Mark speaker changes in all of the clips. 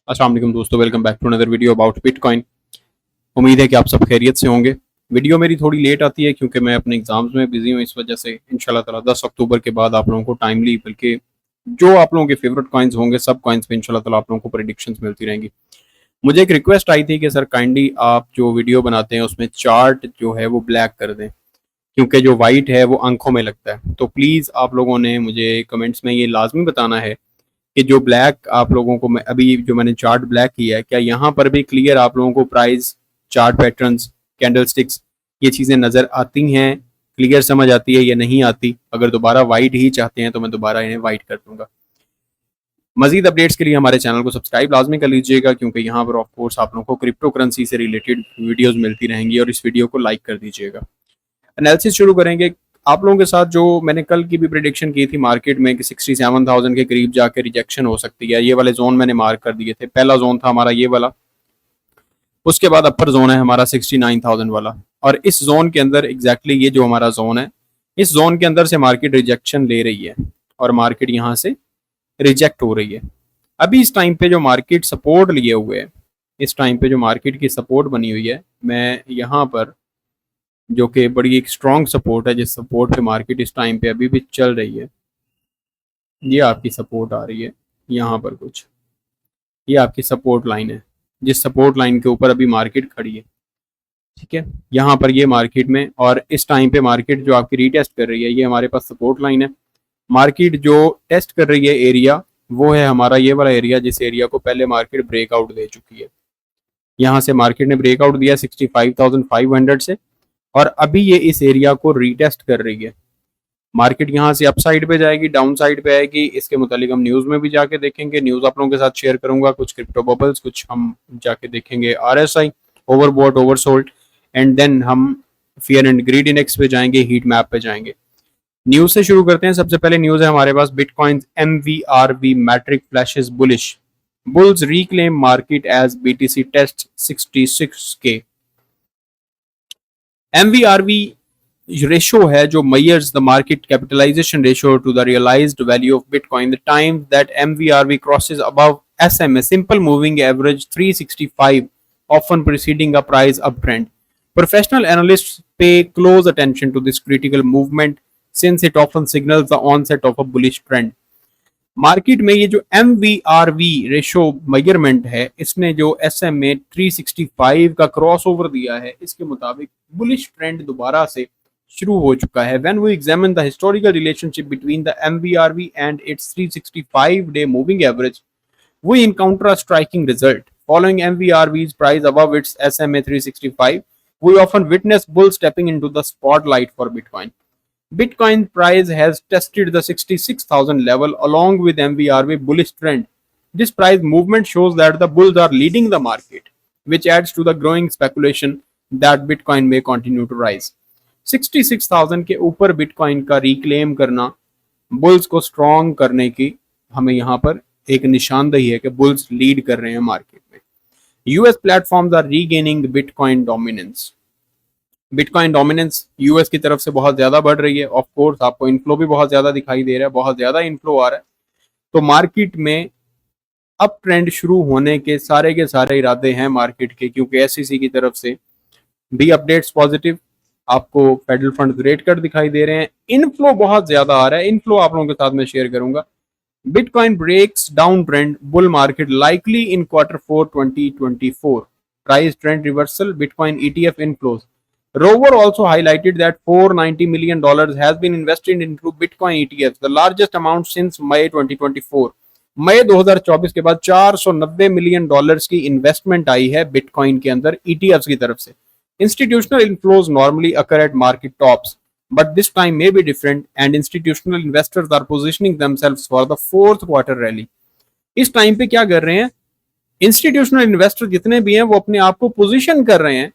Speaker 1: अस्सलाम वालेकुम दोस्तों, welcome back to another video about bitcoin. उम्मीद है कि आप सब खैरियत से होंगे। वीडियो मेरी थोड़ी लेट आती है क्योंकि मैं अपने एग्जाम्स में बिजी हूँ, इस वजह से इंशाल्लाह ताला 10 अक्टूबर के बाद आप लोगों को टाइमली, बल्कि जो आप लोगों के फेवरेट कॉइन्स होंगे सब कॉइन्स पे इंशाल्लाह ताला आप लोगों को प्रेडिक्शंस मिलती रहेंगी। मुझे एक रिक्वेस्ट आई थी कि सर काइंडली आप जो वीडियो बनाते हैं उसमें चार्ट जो है वो ब्लैक कर दें, क्योंकि जो वाइट है वो आंखों में लगता है। तो प्लीज़ आप लोगों ने मुझे कमेंट्स में ये लाजमी बताना है कि जो ब्लैक आप लोगों को, मैं अभी जो मैंने चार्ट ब्लैक किया है, क्या यहाँ पर भी क्लियर आप लोगों को price, chart patterns, candle sticks, ये चीज़ें नज़र आती हैं, क्लियर समझ आती है या नहीं आती? अगर दोबारा वाइट ही चाहते हैं तो मैं दोबारा इन्हें वाइट कर दूंगा। मजीद अपडेट्स के लिए हमारे चैनल को सब्सक्राइब लाजमी कर लीजिएगा, क्योंकि यहाँ पर ऑफकोर्स आप लोगों को क्रिप्टो करेंसी से रिलेटेड वीडियोज़ मिलती रहेंगी, और इस वीडियो को लाइक कर दीजिएगा। एनालिसिस शुरू करेंगे आप लोगों के साथ। जो मैंने कल की भी प्रेडिक्शन की थी मार्केट में कि 67,000 के करीब जाके रिजेक्शन हो सकती है, ये वाले जोन मैंने मार्क कर दिए थे। पहला जोन था हमारा ये वाला, उसके बाद अपर जोन है हमारा 69,000 वाला, और इस जोन के अंदर एग्जैक्टली ये जो हमारा जोन है, इस जोन के अंदर से मार्केट रिजेक्शन ले रही है और मार्केट यहाँ से रिजेक्ट हो रही है। अभी इस टाइम पे जो मार्केट सपोर्ट लिए हुए है, इस टाइम पे जो मार्केट की सपोर्ट बनी हुई है, मैं यहाँ पर, जो कि बड़ी एक स्ट्रॉन्ग सपोर्ट है, जिस सपोर्ट पे मार्केट इस टाइम पे अभी भी चल रही है, ये आपकी सपोर्ट आ रही है यहाँ पर कुछ, ये आपकी सपोर्ट लाइन है, जिस सपोर्ट लाइन के ऊपर अभी मार्केट खड़ी है। ठीक है, यहाँ पर ये मार्केट में, और इस टाइम पे मार्केट जो आपकी रीटेस्ट कर रही है, ये हमारे पास सपोर्ट लाइन है। मार्केट जो टेस्ट कर रही है एरिया, वो है हमारा ये वाला एरिया, जिस एरिया को पहले मार्केट ब्रेकआउट दे चुकी है। यहाँ से मार्केट ने ब्रेकआउट दिया 65,500 से, और अभी ये इस एरिया को रीटेस्ट कर रही है। मार्केट यहाँ से अप साइड पे जाएगी, डाउन साइड पे आएगी, इसके मुतालिक हम न्यूज़ में भी जाके देखेंगे। न्यूज़ आप लोगों के साथ शेयर करूंगा, कुछ क्रिप्टो बबल्स, कुछ हम जाके देखेंगे RSI, overbought, oversold, and then हम फियर एंड ग्रीड इंडेक्स पे जाएंगे, हीट मैप पे जाएंगे। न्यूज़ से शुरू करते हैं। सबसे पहले न्यूज़ है हमारे पास, Bitcoin MVRV metric flashes bullish, bulls reclaim market as BTC test 66K। MVRV ratio है जो measures the market capitalization ratio to the realized value of Bitcoin. The time that MVRV crosses above SMA, simple moving average 365, often preceding a price uptrend. Professional analysts pay close attention to this critical movement since it often signals the onset of a bullish trend. Market में ये जो MVRV ratio measurement है, इसने जो SMA 365 का cross over दिया है, इसके मुताबिक बुलिश ट्रेंड दोबारा से शुरू हो चुका है। When we examine the historical relationship between the MVRV and its 365-day moving average, we encounter a striking result. Following MVRV's price above its SMA 365, we often witness bulls stepping into the spotlight for Bitcoin. Bitcoin price has tested the 66,000 level along with MVRV bullish trend. This price movement shows that the bulls are leading the market, which adds to the growing speculation that Bitcoin may continue to rise. 66,000 के ऊपर bitcoin का reclaim करना bulls को strong करने की हमें यहाँ पर एक निशानदेही है कि बुल्स लीड कर रहे हैं मार्केट में। US platforms are regaining bitcoin dominance. Bitcoin dominance US की तरफ से बहुत ज्यादा बढ़ रही है। ऑफ कोर्स आपको इनफ्लो भी बहुत ज्यादा दिखाई दे रहा है, बहुत ज्यादा इनफ्लो आ रहा है, तो मार्केट में अप ट्रेंड शुरू होने के सारे इरादे हैं मार्केट के, क्योंकि एसईसी की तरफ से भी अपडेट्स पॉजिटिव, आपको फेडरल फंड रेट कट दिखाई दे रहे हैं, इनफ्लो बहुत ज्यादा आ रहा है। इनफ्लो आप लोगों के साथ में शेयर करूंगा। Bitcoin breaks down trend, bull market likely in Q4 2024, price trend reversal, Bitcoin ETF inflows. Rover also highlighted that $490 million has been invested into Bitcoin ETFs, the largest amount since May 2024. मई 2024 के बाद $490 million की investment आई है bitcoin के अंदर ETFs की तरफ से। Institutional inflows normally occur at market tops, but this time may be different and institutional investors are positioning themselves for the fourth quarter rally. इस टाइम पे क्या कर रहे हैं इंस्टीट्यूशनल इन्वेस्टर जितने भी हैं, वो अपने आप को पोजीशन कर रहे हैं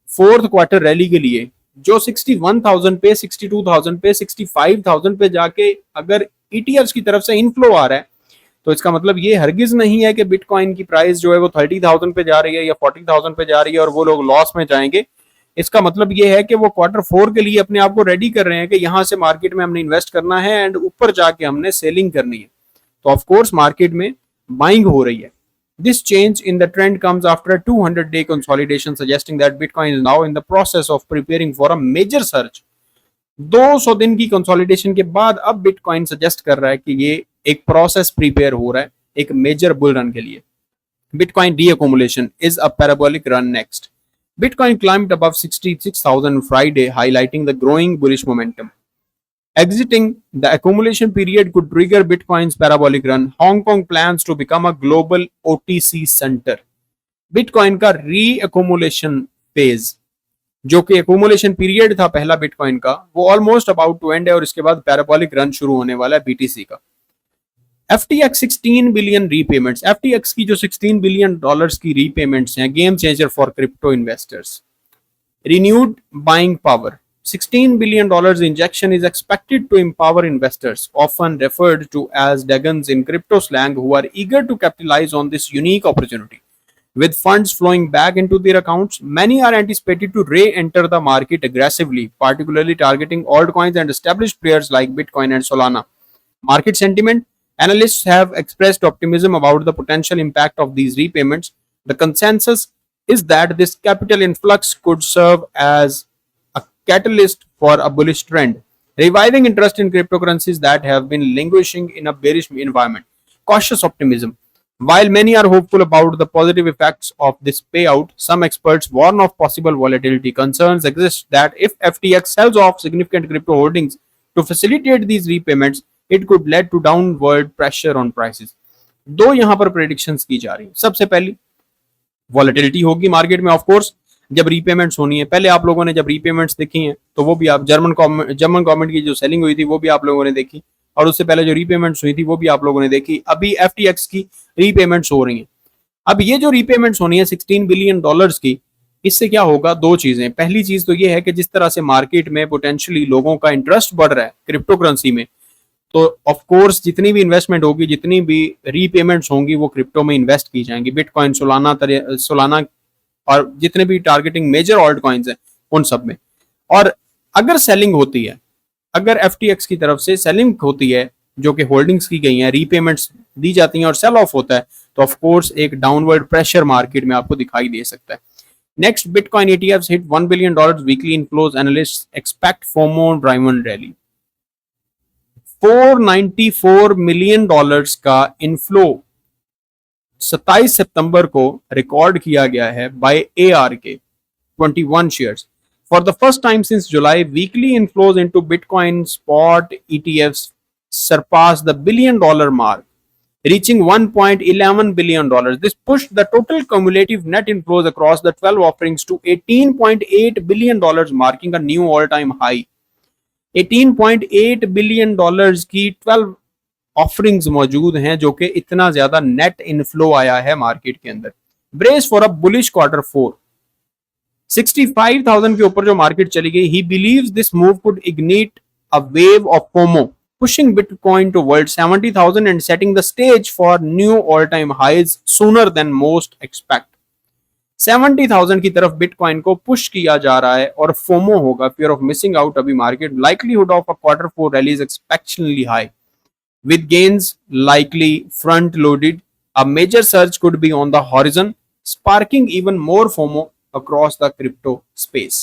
Speaker 1: फोर्थ क्वार्टर रैली के लिए, जो 61,000 पे, 62,000 पे, 65,000 पे जाके अगर ETFs की तरफ से इनफ्लो आ रहा है, तो इसका मतलब ये हरगिज नहीं है कि बिटकॉइन की प्राइस जो है वो 30,000 पे जा रही है या 40,000 पे जा रही है और वो लोग लॉस में जाएंगे। इसका मतलब ये है कि वो Q4 के लिए अपने आप को रेडी कर रहे हैं कि यहाँ से मार्केट में हमने इन्वेस्ट करना है एंड ऊपर जाके हमने सेलिंग करनी है। तो ऑफ कोर्स मार्केट में बाइंग हो रही है, This change in the trend comes after a 200-day consolidation, suggesting that Bitcoin is now in the process of preparing for a major surge. 200 दिन की कंसोलिडेशन के बाद अब बिटकॉइन सजेस्ट कर रहा है कि ये एक प्रोसेस प्रिपेयर हो रहा है एक मेजर बुल रन के लिए. Bitcoin deaccumulation is a parabolic run next. Bitcoin climbed above 66,000 Friday, highlighting the growing bullish momentum. Exiting the accumulation period could trigger Bitcoin's parabolic run. Hong Kong plans to become a global OTC center. Bitcoin का re-accumulation phase, जो कि accumulation period था पहला Bitcoin का, वो almost about to end है और इसके बाद parabolic run शुरू होने वाला है BTC का. FTX 16 billion repayments. FTX की जो 16 बिलियन डॉलर्स की रीपेमेंट्स हैं, game changer for crypto investors. Renewed buying power. $16 billion injection is expected to empower investors, often referred to as Dagons in crypto slang, who are eager to capitalize on this unique opportunity. With funds flowing back into their accounts, many are anticipated to re-enter the market aggressively, particularly targeting altcoins and established players like Bitcoin and Solana. Market sentiment. Analysts have expressed optimism about the potential impact of these repayments. The consensus is that this capital influx could serve as a catalyst for a bullish trend, reviving interest in cryptocurrencies that have been languishing in a bearish environment. Cautious optimism. While many are hopeful about the positive effects of this payout, some experts warn of possible volatility. Concerns exist that if FTX sells off significant crypto holdings to facilitate these repayments, it could lead to downward pressure on prices. दो यहां पर predictions की जा रही है. सबसे पहली volatility होगी मार्केट में, ऑफ कोर्स जब रीपेमेंट्स होनी है. पहले आप लोगों ने जब रीपेमेंट्स देखी हैं तो वो भी आप जर्मन गवर्नमेंट की जो सेलिंग हुई थी वो भी आप लोगों ने देखी, और उससे पहले जो रीपेमेंट्स हुई थी वो भी आप लोगों ने देखी. अभी FTX की रीपेमेंट्स हो रही हैं. अब ये जो रीपेमेंट्स होनी है 16 बिलियन डॉलर्स की, इससे क्या होगा? दो चीजें. पहली चीज तो ये है कि जिस तरह से मार्केट में पोटेंशियली लोगों का इंटरेस्ट बढ़ रहा है क्रिप्टो करेंसी में, तो ऑफ कोर्स जितनी भी इन्वेस्टमेंट होगी, जितनी भी रीपेमेंट्स होंगी, वो क्रिप्टो में इन्वेस्ट की जाएंगी. बिटकॉइन, सोलाना और जितने भी टारगेटिंग मेजर ऑल्ट कॉइन्स हैं उन सब में. और अगर सेलिंग होती है, अगर FTX की तरफ से सेलिंग होती है जो कि होल्डिंग्स की गई हैं, रीपेमेंट्स दी जाती हैं और सेल ऑफ होता है, तो ऑफ कोर्स एक डाउनवर्ड प्रेशर मार्केट में आपको दिखाई दे सकता है. Next, bitcoin ETFs hit $1 billion weekly inflows. Analysts expect FOMO driven rally. $494 million का इनफ्लो 27 सितंबर को रिकॉर्ड किया गया है by ARK 21 shares. For the first time since July, weekly inflows into bitcoin spot ETFs surpassed the $1 billion mark, reaching $1.11 billion. This pushed the total cumulative net inflows across the 12 offerings to $18.8 billion, marking a new all-time high. $18.8 billion की 12 offerings मौजूद हैं जो कि इतना ज्यादा net inflow आया है market के अंदर. Brace for a bullish quarter 4. 65,000 के ऊपर जो मार्केट चली गई. He believes this move could ignite a wave of FOMO, pushing Bitcoin towards 70,000 and setting the stage for new all-time highs sooner than most expect. 70,000 की तरफ bitcoin को push किया जा रहा है और फोमो होगा, फियर ऑफ मिसिंग आउट. अभी market likelihood of a quarter 4 rally is expectedly high with gains likely front loaded. A major surge could be on the horizon, sparking even more FOMO across the crypto space.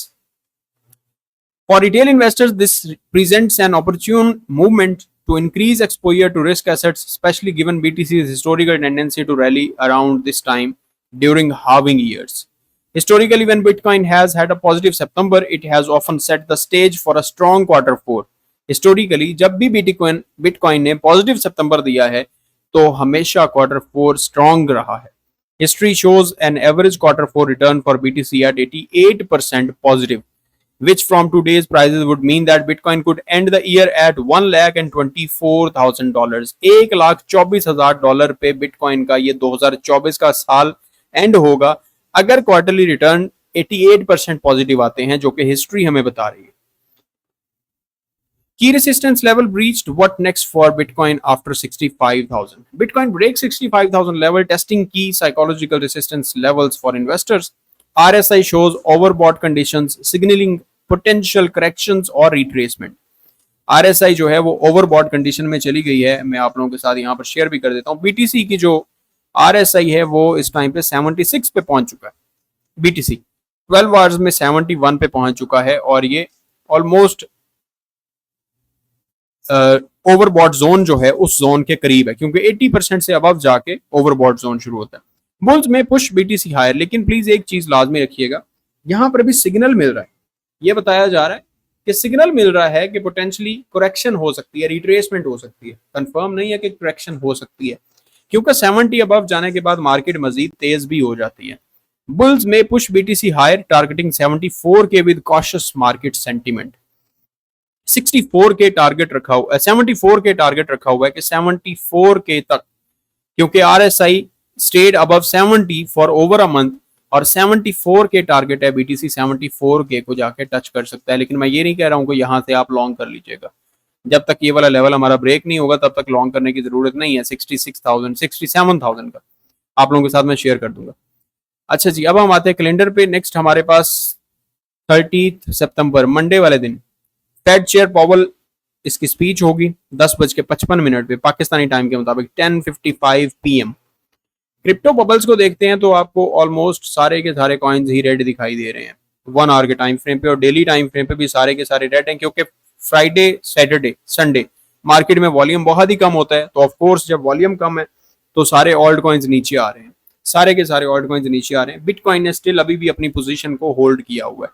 Speaker 1: For retail investors, this presents an opportune movement to increase exposure to risk assets, especially given BTC's historical tendency to rally around this time during halving years. Historically, when Bitcoin has had a positive September, it has often set the stage for a strong quarter 4. Historically जब भी bitcoin ने positive सितंबर दिया है तो हमेशा quarter 4 strong रहा है. History shows an average quarter 4 return for BTC at 88% positive, which from today's prices would mean that Bitcoin could end the year at $1,24,000. $1,24,000 पे बिटकॉइन का ये 2024 का साल एंड होगा अगर क्वार्टरली रिटर्न 88% पॉजिटिव आते हैं, जो कि हिस्ट्री हमें बता रही है. Key resistance level breached. What next for Bitcoin after 65,000? Bitcoin breaks 65,000 level, testing key psychological resistance levels for investors. RSI shows overbought conditions, signaling potential corrections or retracement. RSI जो है वो overbought condition में चली गई है. मैं आप लोगों के साथ यहाँ पर शेयर भी कर देता हूँ. BTC की जो RSI है वो इस टाइम पे 76 पे पहुंच चुका है, BTC 12 आवर्स में 71 पे पहुंच चुका है और ये ऑलमोस्ट ओवरबॉट जोन जो है उस जोन के करीब है, क्योंकि 80% से अबव जाके ओवरबॉट जोन शुरू होता है। बुल्स में पुश BTC हायर, लेकिन प्लीज एक चीज लाजमी रखिएगा, यहां पर भी सिग्नल मिल रहा है, ये बताया जा रहा है कि सिग्नल मिल रहा है कि पोटेंशियली करेक्शन हो सकती है, रिट्रेसमेंट हो सकती है, कंफर्म नहीं है कि करेक्शन हो सकती है, क्योंकि 70 अबव जाने के बाद मार्केट मजीद तेज भी हो जाती है। बुल्स में पुश BTC हायर टारगेटिंग 74 के विद कॉशियस मार्केट सेंटीमेंट। 64 के टारगेट रखा हुआ है, 74 के टारगेट रखा हुआ है कि 74 के तक, क्योंकि RSI stayed above 70 for over a month और 74 के टारगेट है, BTC 74 के को जाके टच कर सकता है। लेकिन मैं ये नहीं कह रहा हूं कि यहां से आप लॉन्ग कर लीजिएगा, जब तक ये वाला लेवल हमारा ब्रेक नहीं होगा तब तक लॉन्ग करने की जरूरत नहीं है। 66,000 67,000 का आप लोगों के साथ मैं शेयर कर दूंगा। अच्छा जी, अब हम आते हैं कैलेंडर पे। नेक्स्ट हमारे पास 30 सितंबर मंडे वाले दिन फेड चेयर पॉवल इसकी स्पीच होगी 10:55 पे पाकिस्तानी टाइम के मुताबिक 10:55 PM। क्रिप्टो बबल्स को देखते हैं तो आपको ऑलमोस्ट सारे के सारे कॉइन्स ही रेड दिखाई दे रहे हैं 1 आवर के टाइम फ्रेम पे, और डेली टाइम फ्रेम पे भी सारे के सारे रेड हैं, क्योंकि फ्राइडे सैटरडे संडे मार्केट में वॉल्यूम बहुत ही कम होता है। तो ऑफ कोर्स जब वॉल्यूम कम है तो सारे ऑल्ट कॉइन्स नीचे आ रहे हैं, सारे के सारे ऑल्ट कॉइन्स नीचे आ रहे हैं। बिटकॉइन ने स्टिल अभी भी अपनी पोजीशन को होल्ड किया हुआ है,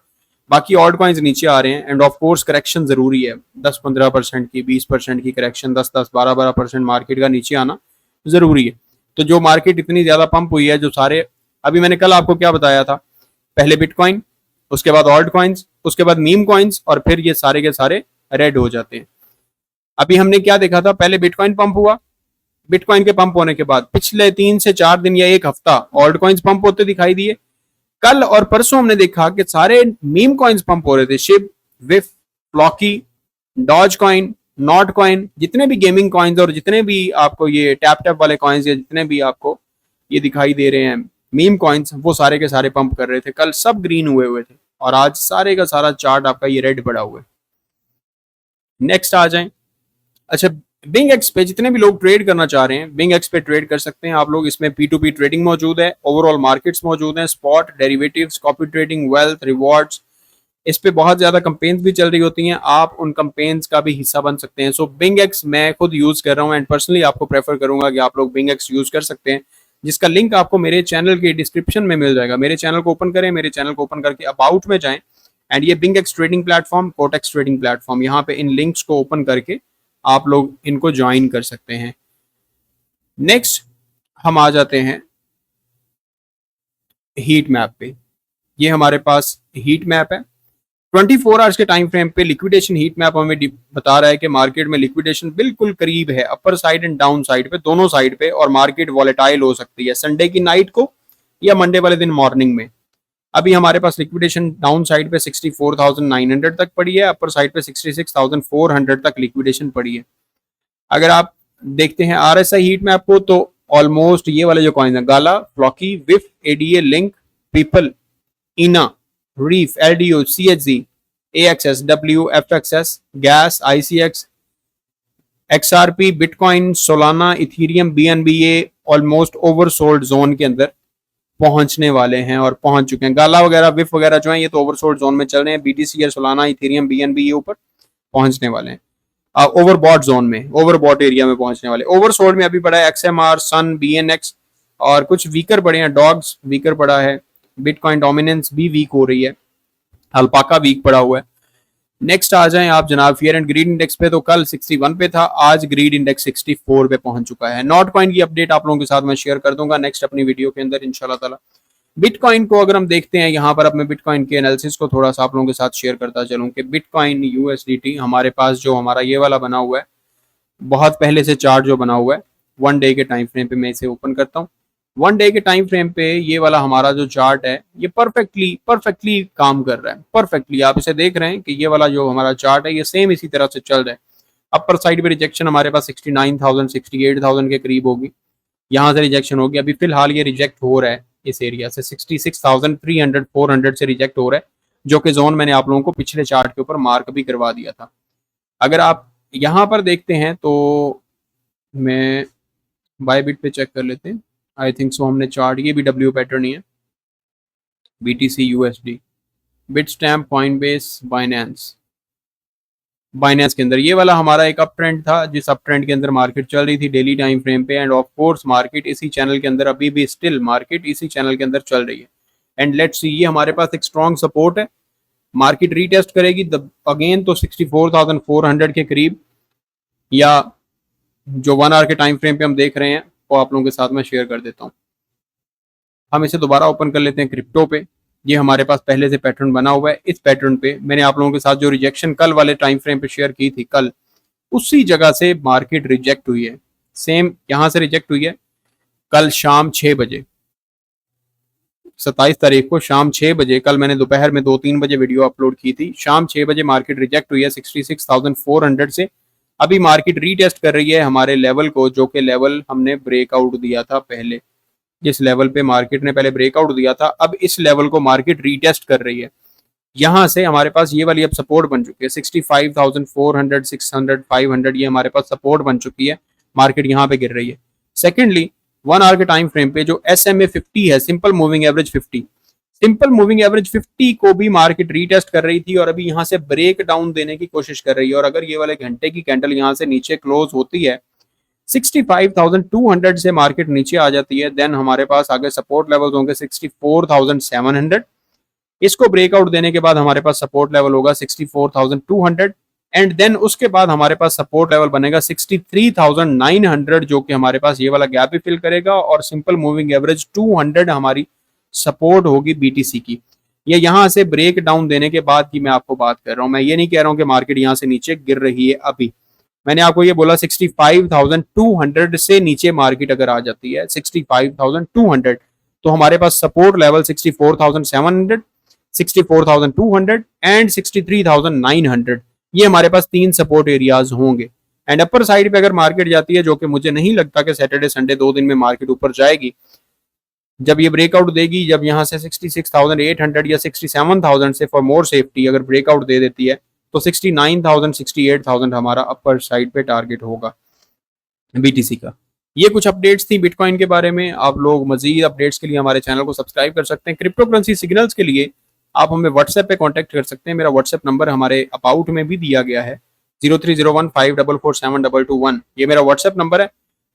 Speaker 1: बाकी ऑल्ट कॉइन्स नीचे आ रहे हैं। एंड ऑफ कोर्स करेक्शन जरूरी है, 10-15% की 20% की करेक्शन, 10-10 12-12% मार्केट का नीचे आना जरूरी है। तो जो मार्केट इतनी ज्यादा पंप हुई है, जो सारे अभी मैंने कल आपको क्या बताया था, पहले बिटकॉइन, उसके बाद ऑल्ट कॉइन्स, उसके बाद मीम कॉइन्स, और फिर ये सारे के सारे रेड हो जाते हैं। अभी हमने क्या देखा था, पहले बिटकॉइन पंप हुआ, बिटकॉइन के पंप होने के बाद पिछले 3 से 4 दिन या एक हफ्ता ऑल्ट कॉइन्स पंप होते दिखाई दिए। कल और परसों हमने देखा कि सारे मीम कॉइन्स पंप हो रहे थे, शिप, विफ, Floki, Doge coin, Notcoin, जितने भी गेमिंग कॉइन्स और जितने भी आपको ये टैप टैप वाले कॉइन्स या जितने भी आपको ये दिखाई दे रहे हैं मीम कॉइन्स, वो सारे के सारे पंप कर रहे थे। कल सब ग्रीन हुए हुए थे और आज सारे का सारा चार्ट आपका ये रेड पड़ा हुआ है। नेक्स्ट आ जाए। अच्छा, बिंग एक्स पे जितने भी लोग ट्रेड करना चाह रहे हैं, बिंग एक्स पे ट्रेड कर सकते हैं आप लोग। इसमें P2P ट्रेडिंग मौजूद है, ओवरऑल मार्केट्स मौजूद हैं, spot, derivatives, copy trading, wealth, rewards. इस पे बहुत ज्यादा कंपेन्स भी चल रही होती हैं, आप उन कंपेन्स का भी हिस्सा बन सकते हैं। सो बिंग एक्स मैं खुद यूज कर रहा हूँ एंड पर्सनली आपको प्रेफर करूंगा कि आप लोग बिंग एक्स यूज कर सकते हैं, जिसका लिंक आपको मेरे चैनल के डिस्क्रिप्शन में मिल जाएगा। मेरे चैनल को ओपन करें, मेरे चैनल को ओपन करके अबाउट में जाएं एंड ये BingX trading platform, Quotex trading platform, यहाँ पे इन लिंक्स को ओपन करके आप लोग इनको ज्वाइन कर सकते हैं। नेक्स्ट हम आ जाते हैं हीट मैप पे। ये हमारे पास हीट मैप है 24 आवर्स के टाइम फ्रेम पे। लिक्विडेशन हीट मैप हमें बता रहा है कि मार्केट में लिक्विडेशन बिल्कुल करीब है, upper side and down side पे, दोनों साइड पे, और मार्केट वॉलेटाइल हो सकती है संडे की नाइट को या मंडे वाले दिन मॉर्निंग में। अभी हमारे पास लिक्विडेशन डाउन साइड पे 64,900 तक पड़ी है, अपर साइड पे 66,400 तक लिक्विडेशन पड़ी है। अगर आप देखते हैं RSI हीट मैप को तो ऑलमोस्ट ये वाले जो कॉइन है, गाला, फ्लॉकी, विफ, ADA, लिंक, पीपल, इना, reef, LDO, CHZ, AXS, W, FXS, gas, ICX, XRP, bitcoin, Solana, Ethereum, BNB ये ऑलमोस्ट ओवरसोल्ड जोन के अंदर पहुंचने वाले हैं और पहुंच चुके हैं। गाला वगैरह, विफ वगैरह जो है ये तो ओवरसोल्ड जोन में चल रहे हैं। BTC या सोलाना, इथीरियम, BNB ये ऊपर पहुंचने वाले हैं, ओवरबॉट जोन में, ओवरबॉट एरिया में पहुंचने वाले। ओवरसोल्ड में अभी पड़ा है XMR, सन, BNX, और कुछ वीकर पड़े हैं, डॉग्स वीकर पड़ा है, बिटकॉइन डोमिनेंस भी वीक हो रही है, अल्पाका वीक पड़ा हुआ है। नेक्स्ट आ जाएं आप जनाब फियर एंड ग्रीड इंडेक्स पे, तो कल 61 पे था, आज ग्रीड इंडेक्स 64 पे पहुंच चुका है। नॉट कॉइन की अपडेट आप लोगों के साथ मैं शेयर कर दूंगा नेक्स्ट अपनी वीडियो के अंदर इंशाल्लाह ताला। बिटकॉइन को अगर हम देखते हैं यहाँ पर, अब मैं बिटकॉइन के एनालिसिस को थोड़ा सा आप लोगों के साथ शेयर करता चलूँ कि बिटकॉइन USDT हमारे पास जो हमारा ये वाला बना हुआ है, बहुत पहले से चार्ट जो बना हुआ है 1 डे के टाइम फ्रेम पे, मैं इसे ओपन करता हूँ। 1 डे के टाइम फ्रेम पे ये वाला हमारा जो चार्ट है ये परफेक्टली काम कर रहा है, परफेक्टली। आप इसे देख रहे हैं कि ये वाला जो हमारा चार्ट है ये सेम इसी तरह से चल रहा है। अपर साइड पे रिजेक्शन हमारे पास 69,000 68,000 के करीब होगी, यहाँ से रिजेक्शन होगी। अभी फिलहाल ये रिजेक्ट हो रहा है इस एरिया से 66,300 400 से रिजेक्ट हो रहा है, जो कि जोन मैंने आप लोगों को पिछले चार्ट के ऊपर मार्क भी करवा दिया था। अगर आप यहाँ पर देखते हैं तो मैं बाय बिट पे चेक कर लेते हैं। आई थिंक सो हमने चार्ट, ये भी डब्ल्यू पैटर्न ही है। BTC USD, Bitstamp, Coinbase, Binance. Binance के अंदर ये वाला हमारा एक अप ट्रेंड था, जिस अप ट्रेंड के अंदर मार्केट चल रही थी डेली टाइम फ्रेम पे, एंड ऑफ कोर्स मार्केट इसी चैनल के अंदर अभी भी स्टिल मार्केट इसी चैनल के अंदर चल रही है। एंड लेट्स सी, ये हमारे पास एक स्ट्रॉन्ग सपोर्ट है, मार्केट रीटेस्ट करेगी अगेन तो 64,400 के करीब, या जो 1 आवर के टाइम फ्रेम पे हम देख रहे हैं वो आप लोगों के साथ मैं शेयर कर देता हूँ। हम इसे दोबारा ओपन कर लेते हैं क्रिप्टो पे। ये हमारे पास पहले से पैटर्न बना हुआ है। इस पैटर्न पे मैंने आप लोगों के साथ जो रिजेक्शन कल वाले टाइम फ्रेम पे शेयर की थी, कल उसी जगह से मार्केट रिजेक्ट हुई है। सेम यहां से रिजेक्ट हुई है कल शाम 6 बजे, 27 तारीख को शाम 6 बजे। कल मैंने दोपहर में 2-3 बजे वीडियो अपलोड की थी। शाम 6 बजे मार्केट रिजेक्ट हुई है 66,400 से। अभी मार्केट रीटेस्ट कर रही है हमारे लेवल को, जो कि लेवल हमने ब्रेकआउट दिया था पहले। जिस लेवल पे मार्केट ने पहले ब्रेकआउट दिया था, अब इस लेवल को मार्केट रीटेस्ट कर रही है। यहां से हमारे पास ये वाली अब सपोर्ट बन चुकी है 65,400, 600, 500, ये हमारे पास सपोर्ट बन चुकी है। मार्केट यहाँ पे गिर रही है। सेकेंडली 1 आवर के टाइम फ्रेम पे जो SMA 50 है, simple moving average 50, simple moving average 50 को भी मार्केट रीटेस्ट कर रही थी और अभी यहाँ से ब्रेक डाउन देने की कोशिश कर रही है। और अगर ये वाले घंटे की कैंडल यहाँ से नीचे क्लोज होती है 65,200 से, मार्केट नीचे आ जाती है, देन हमारे पास आगे सपोर्ट लेवल होंगे 64,700। इसको ब्रेकआउट देने के बाद हमारे पास सपोर्ट लेवल होगा 64,200, एंड देन उसके बाद हमारे पास सपोर्ट लेवल बनेगा 63,900, जो कि हमारे पास ये वाला गैप भी फिल करेगा। और सिंपल मूविंग एवरेज 200 हमारी सपोर्ट होगी BTC की। ये यहां से ब्रेक डाउन देने के बाद की मैं आपको बात कर रहा हूं। मैं ये नहीं कह रहा हूं कि मार्केट यहां से नीचे गिर रही है। अभी मैंने आपको ये बोला 65,200 से नीचे मार्केट अगर आ जाती है 65,200, तो हमारे पास सपोर्ट लेवल 64,700, 64,200 एंड 63,900, ये हमारे पास 3 सपोर्ट एरियाज होंगे। एंड अपर साइड पे अगर मार्केट जाती है, जो कि मुझे नहीं लगता कि सैटरडे संडे 2 दिन में मार्केट ऊपर जाएगी, जब ये ब्रेकआउट देगी, जब यहाँ से 66,800 या 67,000 से फॉर मोर सेफ्टी अगर ब्रेकआउट दे देती है, तो 69,000, 68,000 हमारा अपर साइड पे टारगेट होगा BTC का। ये कुछ अपडेट्स थी बिटकॉइन के बारे में। आप लोग मजीद अपडेट्स के लिए हमारे चैनल को सब्सक्राइब कर सकते हैं। क्रिप्टो करेंसी सिग्नल्स के लिए आप हमें व्हाट्सएप पे कांटेक्ट कर सकते हैं। मेरा व्हाट्सएप नंबर हमारे अबाउट में भी दिया गया है, 030154472221। ये मेरा व्हाट्सएप नंबर है।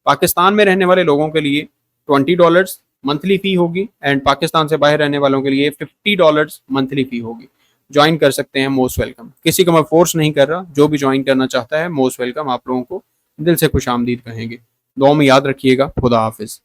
Speaker 1: पाकिस्तान में रहने वाले लोगों के लिए $20 मंथली फी होगी, एंड पाकिस्तान से बाहर रहने वालों के लिए $50 मंथली फी होगी। ज्वाइन कर सकते हैं, मोस्ट वेलकम। किसी को मैं फोर्स नहीं कर रहा, जो भी ज्वाइन करना चाहता है मोस्ट वेलकम। आप लोगों को दिल से खुश आमदीद कहेंगे। दुआ में याद रखिएगा। खुदा हाफिज।